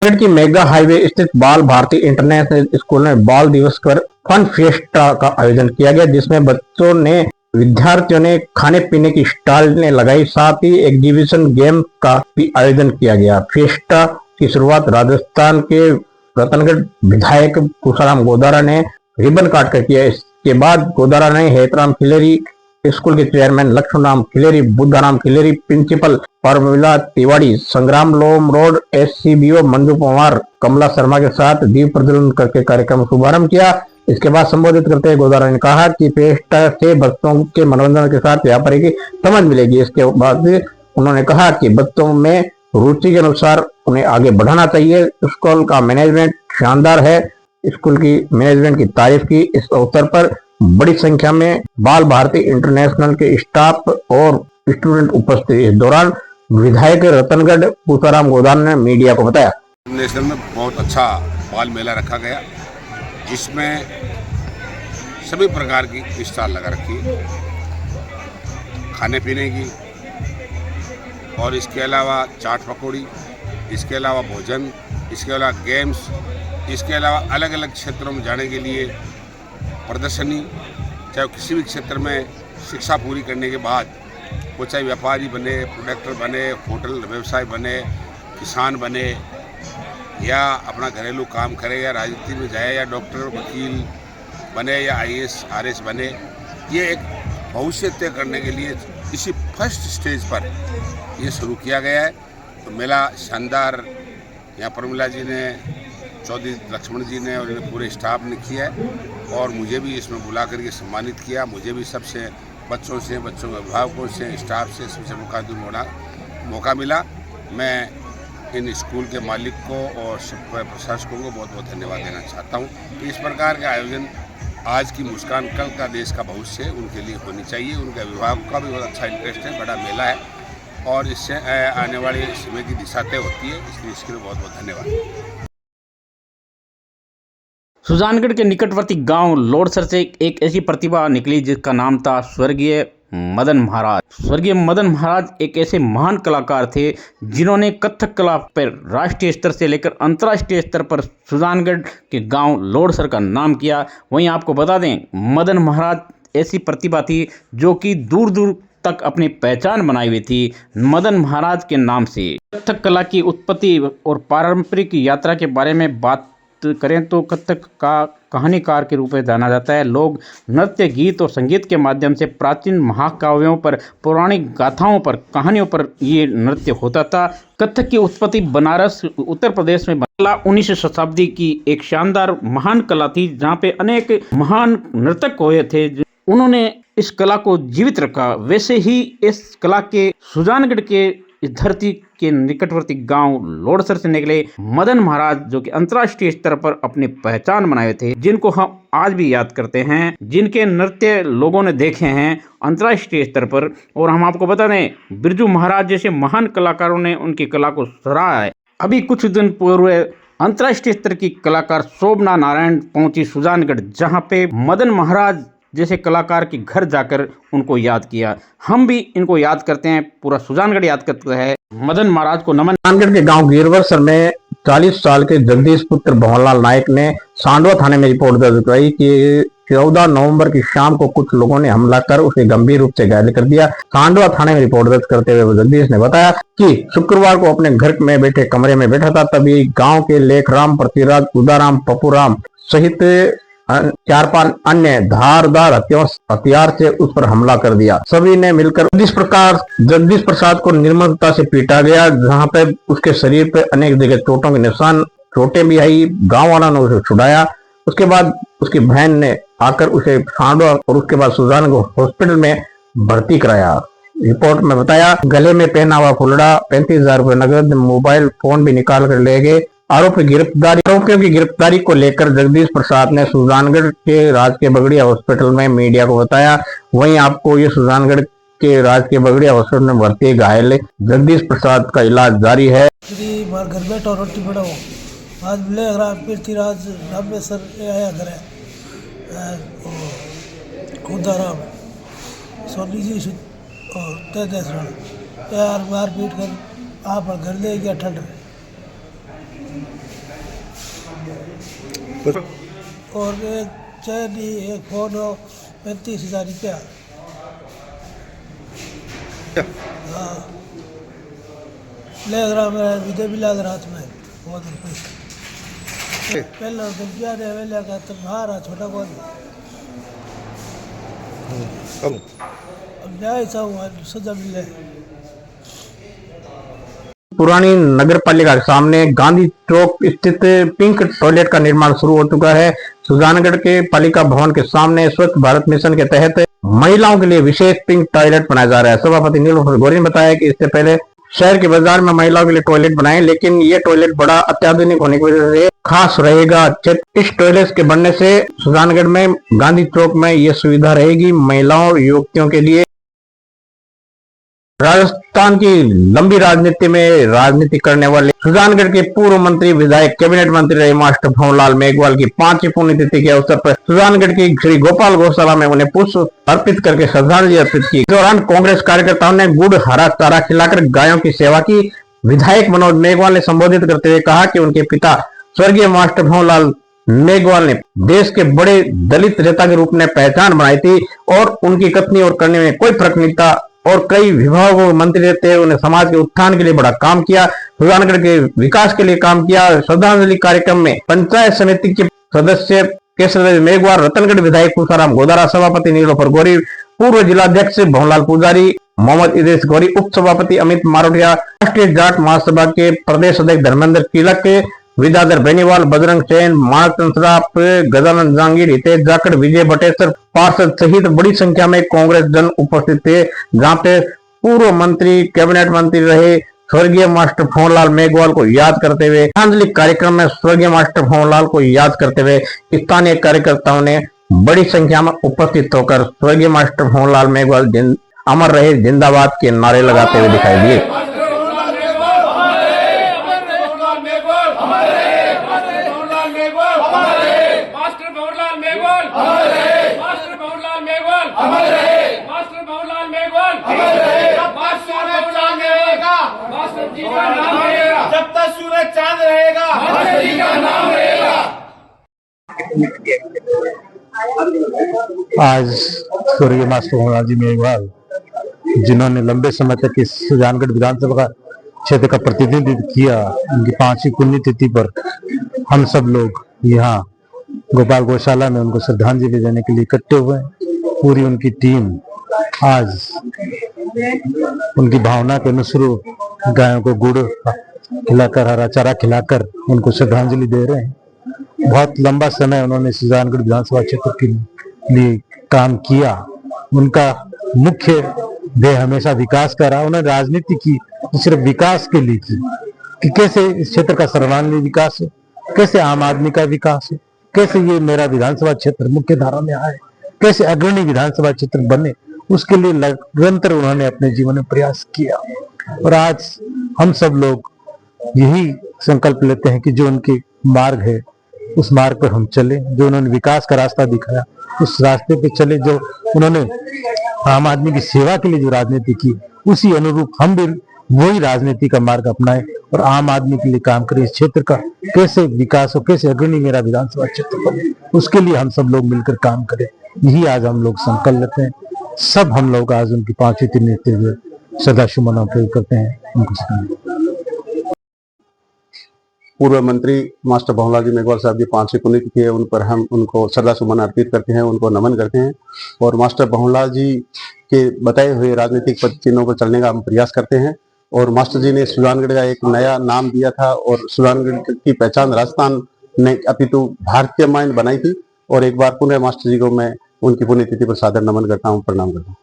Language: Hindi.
की मेगा हाईवे स्थित बाल भारती इंटरनेशनल स्कूल में बाल दिवस पर फन फिएस्टा का आयोजन किया गया, जिसमें विद्यार्थियों ने खाने पीने की स्टॉल ने लगाई, साथ ही एग्जीबिशन गेम का भी आयोजन किया गया। फिएस्टा की शुरुआत राजस्थान के रतनगढ़ विधायक पूसाराम गोदारा ने रिबन काट कर किया। इसके बाद गोदारा ने हेतराम खिलेरी स्कूल के चेयरमैन लक्ष्मणराम खिलेरी, बुद्धाराम खिलेरी, प्रिंसिपल परमिला तिवारी, संग्राम लोम रोड एससीबीओ मंजू पवार, कमला शर्मा के साथ दीप प्रज्वलन करके कार्यक्रम शुभारंभ किया। इसके बाद संबोधित करते हुए गोदारा ने कहा कि फिएस्टा से बच्चों के मनोरंजन के साथ व्यापारी की समझ मिलेगी। इसके बाद उन्होंने कहा कि बच्चों में रुचि के अनुसार उन्हें आगे बढ़ाना चाहिए। स्कूल का मैनेजमेंट शानदार है। स्कूल की मैनेजमेंट की तारीफ की। इस अवसर पर बड़ी संख्या में बाल भारती इंटरनेशनल के स्टाफ और स्टूडेंट उपस्थित। इस दौरान विधायक रतनगढ़ पूसाराम गोदारा ने मीडिया को बताया, नेशनल में बहुत अच्छा बाल मेला रखा गया, जिसमें सभी प्रकार की स्टॉल लगा रखी है, खाने पीने की, और इसके अलावा चाट पकौड़ी, इसके अलावा भोजन, इसके अलावा गेम्स, इसके अलावा अलग अलग क्षेत्रों में जाने के लिए प्रदर्शनी। चाहे किसी भी क्षेत्र में शिक्षा पूरी करने के बाद वो चाहे व्यापारी बने, प्रोडक्टर बने, होटल व्यवसाय बने, किसान बने, या अपना घरेलू काम करे, या राजनीति में जाए, या डॉक्टर वकील बने, या आईएएस आरएस बने, ये एक भविष्य तय करने के लिए इसी फर्स्ट स्टेज पर ये शुरू किया गया है। तो मेला शानदार यहाँ परमिला जी ने, चौधरी लक्ष्मण जी ने और पूरे स्टाफ ने किया है, और मुझे भी इसमें बुला करके सम्मानित किया। मुझे भी सबसे बच्चों से, बच्चों के अभिभावकों से, स्टाफ से सबसे मौका मिला। मैं इन स्कूल के मालिक को और सब प्रशासकों को बहुत बहुत धन्यवाद देना चाहता हूँ। इस प्रकार के आयोजन आज की मुस्कान कल का देश का भविष्य है, उनके लिए होनी चाहिए। उनके अभिभावक का भी बहुत अच्छा इंटरेस्ट है, बड़ा मेला है, और इससे आने वाले समय की दिशा तय होती है। इसलिए इसके लिए बहुत बहुत धन्यवाद। सुजानगढ़ के निकटवर्ती गांव लोडसर से एक ऐसी प्रतिभा निकली जिसका नाम था स्वर्गीय मदन महाराज। स्वर्गीय मदन महाराज एक ऐसे महान कलाकार थे जिन्होंने कथक कला पर राष्ट्रीय स्तर से लेकर अंतर्राष्ट्रीय स्तर पर सुजानगढ़ के गांव लोडसर का नाम किया। वहीं आपको बता दें, मदन महाराज ऐसी प्रतिभा थी जो कि दूर दूर तक अपनी पहचान बनाई हुई थी मदन महाराज के नाम से। कथक कला की उत्पत्ति और पारंपरिक यात्रा के बारे में बात करें तो कथक का कहानीकार के रूप में जाना जाता है। लोग नृत्य, गीत और संगीत के माध्यम से प्राचीन महाकाव्यों पर, पौराणिक गाथाओं पर, कहानियों पर ये नृत्य होता था। कथक की उत्पत्ति बनारस उत्तर प्रदेश में 19वीं शताब्दी की एक शानदार महान कला थी, जहाँ पे अनेक महान नर्तक हुए थे। उन्होंने इस कला को जीवित रखा। वैसे ही इस कला के सुजानगढ़ के इस धरती के निकटवर्ती गांव लोडसर से निकले मदन महाराज, जो कि अंतर्राष्ट्रीय स्तर पर अपनी पहचान बनाए थे, जिनको हम आज भी याद करते हैं, जिनके नृत्य लोगों ने देखे हैं अंतर्राष्ट्रीय स्तर पर। और हम आपको बता दें, बिरजू महाराज जैसे महान कलाकारों ने उनकी कला को सराहा है। अभी कुछ दिन पूर्व अंतर्राष्ट्रीय स्तर की कलाकार शोभना नारायण पहुंची सुजानगढ़, जहां पे मदन महाराज जैसे कलाकार के घर जाकर उनको याद किया। हम भी इनको याद करते हैं, पूरा सुजानगढ़ याद करता है मदन महाराज को नमन। सुजानगढ़ के गांव गिरवरसर में 40 साल के जगदीश पुत्र भवनलाल नायक ने सांडवा थाने में रिपोर्ट दर्ज कराई कि 14 नवंबर की शाम को कुछ लोगों ने हमला कर उसे गंभीर रूप से घायल कर दिया। सांडवा थाने में रिपोर्ट दर्ज करते हुए जगदीश ने बताया कि शुक्रवार को अपने घर में बैठे कमरे में बैठा था, तभी गाँव के लेखराम, पृथ्वीराज, उदाराम, पपुराम सहित 4-5 अन्य धारदार हथियार से उस पर हमला कर दिया। सभी ने मिलकर जगदीश प्रसाद को निर्ममता से पीटा गया, जहां पे उसके शरीर पे अनेक जगह चोटों के निशान, चोटें भी आई। गांव वालों ने उसे छुड़ाया। उसके बाद उसकी बहन ने आकर उसे सांडवा और उसके बाद सुजानगढ़ हॉस्पिटल में भर्ती कराया। रिपोर्ट में बताया, गले में पहना हुआ फुलड़ा, 35,000 रुपए नगद, मोबाइल फोन भी निकाल कर ले गए। आरोपियों की गिरफ्तारी को लेकर जगदीश प्रसाद ने सुजानगढ़ के राजकीय बगड़िया हॉस्पिटल में मीडिया को बताया। वहीं आपको ये सुजानगढ़ के राजकीय बगड़िया हॉस्पिटल में भर्ती घायल जगदीश प्रसाद का इलाज जारी है। घर बैठो रोटी पड़ो आज पृथ्वीराज रामेश्वर आया घर खुदाराम सोनी जी और तेजस यार मार पीट कर आप घर ले गया ठंड में। और एक चैन ही, एक फोन हो, 35,000 रुपया। हाँ, लग रहा मेरा विदे भी लग रहा था, मैं बहुत रुपये पहले गलतियाँ ने वेले का तो मारा छोटा बहुत। अब न्याय चाहूँ सजा मिले। पुरानी नगर पालिका के सामने गांधी चौक स्थित पिंक टॉयलेट का निर्माण शुरू हो चुका है। सुजानगढ़ के पालिका भवन के सामने स्वच्छ भारत मिशन के तहत महिलाओं के लिए विशेष पिंक टॉयलेट बनाया जा रहा है। सभापति नीलोफर गौरी ने बताया कि इससे पहले शहर के बाजार में महिलाओं के लिए टॉयलेट बनाए, लेकिन ये टॉयलेट बड़ा अत्याधुनिक होने की वजह से खास रहेगा। इस टॉयलेट के बनने से सुजानगढ़ में गांधी चौक में ये सुविधा रहेगी महिलाओं युवतियों के लिए। राजस्थान की लंबी राजनीति में राजनीति करने वाले सुजानगढ़ के पूर्व मंत्री विधायक कैबिनेट मंत्री रहे मास्टर भंवरलाल मेघवाल की 5वीं पुण्यतिथि के अवसर पर सुजानगढ़ की श्री गोपाल गौशाला में उन्हें पुष्प अर्पित करके श्रद्धांजलि अर्पित की। इस दौरान कांग्रेस कार्यकर्ताओं ने गुड़ हरा चारा खिलाकर गायों की सेवा की। विधायक मनोज मेघवाल ने संबोधित करते हुए कहा कि उनके पिता स्वर्गीय मास्टर भंवरलाल मेघवाल ने देश के बड़े दलित नेता के रूप में पहचान बनाई थी और उनकी कथनी और करने में कोई फर्क नहीं था और कई विभागों में मंत्री रहते उन्हें समाज के उत्थान के लिए बड़ा काम किया, सुजानगढ़ के विकास के लिए काम किया। श्रद्धांजलि कार्यक्रम में पंचायत समिति के सदस्य केशव मेघवाल, रतनगढ़ विधायक खुशाराम गोदारा, सभापति नीलोफर गौरी, पूर्व जिलाध्यक्ष भंवरलाल पुजारी, मोहम्मद इद्रीस गौरी, उप सभापति अमित मारोटिया, राष्ट्रीय जाट महासभा के प्रदेश अध्यक्ष धर्मेंद्र तिलक, विद्याधर बेनीवाल, बजरंग चैन, मानक चंद्राप, गजानंद जांगीर, हितेश जाखड़, विजय बटेश्वर, पार्षद सहित बड़ी संख्या में कांग्रेस जन उपस्थित थे, जहां पे पूर्व मंत्री कैबिनेट मंत्री रहे स्वर्गीय मास्टर भंवरलाल मेघवाल को याद करते हुए श्रद्धांजलि कार्यक्रम में स्वर्गीय मास्टर भंवरलाल को याद करते हुए स्थानीय कार्यकर्ताओं ने बड़ी संख्या में उपस्थित होकर स्वर्गीय मास्टर भंवरलाल मेघवाल अमर रहे जिंदाबाद के नारे लगाते हुए दिखाई दिए। जब तक सूरज चांद रहेगा मास्टर जी का नाम रहेगा। आज स्वर्गीय मास्टर भंवरलाल जी मेघवाल, जिन्होंने लंबे समय तक इस सुजानगढ़ विधानसभा का क्षेत्र का प्रतिनिधित्व किया, उनकी 5वीं पुण्यतिथि पर हम सब लोग यहाँ गोपाल गौशाला में उनको श्रद्धांजलि देने के लिए इकट्ठे हुए हैं। पूरी उनकी टीम आज उनकी भावना के अनुसार गायों को गुड़ खिलाकर, हरा चारा खिलाकर उनको श्रद्धांजलि दे रहे हैं। बहुत लंबा समय उन्होंने सुजानगढ़ विधानसभा क्षेत्र के लिए काम किया। उनका मुख्य ध्येय हमेशा विकास का रहा। उन्होंने राजनीति की सिर्फ विकास के लिए की कि कैसे इस क्षेत्र का सर्वांगीण विकास हो, कैसे आम आदमी का विकास हो, कैसे ये मेरा विधानसभा क्षेत्र मुख्य धारा में आए, कैसे अग्रणी विधानसभा क्षेत्र बने, उसके लिए निरंतर उन्होंने अपने जीवन में प्रयास किया। और आज हम सब लोग यही संकल्प लेते हैं कि जो उनके मार्ग है उस मार्ग पर हम चले, जो उन्होंने विकास का रास्ता दिखाया उस रास्ते पे चले, जो उन्होंने आम आदमी की सेवा के लिए जो राजनीति की उसी अनुरूप हम भी वही राजनीति का मार्ग अपनाएं और आम आदमी के लिए काम करें। इस क्षेत्र का कैसे विकास हो, कैसे अग्रणी मेरा विधानसभा क्षेत्र बने, उसके लिए हम सब लोग मिलकर काम करें। यही आज हम लोग संकल्प लेते हैं। सब हम लोग आज उनकी 5वीं पुण्यतिथि हुए श्रद्धासुमन अर्पित करते हैं उनको। पूर्व मंत्री मास्टर भंवरलाल जी मेघवाल साहब की 5वीं पुण्यतिथि है, उन पर हम उनको श्रद्धासुमन अर्पित करते हैं, उनको नमन करते हैं और मास्टर भंवरलाल जी के बताए हुए राजनीतिक पद चिन्हों पर चलने का हम प्रयास करते हैं। और मास्टर जी ने सुजानगढ़ का एक नया नाम दिया था और सुजानगढ़ की पहचान राजस्थान ने अपितु भारतीय माइन बनाई थी। और एक बार पुनः मास्टर जी को मैं उनकी पुण्यतिथि पर सादर नमन करता हूँ, प्रणाम करता हूँ।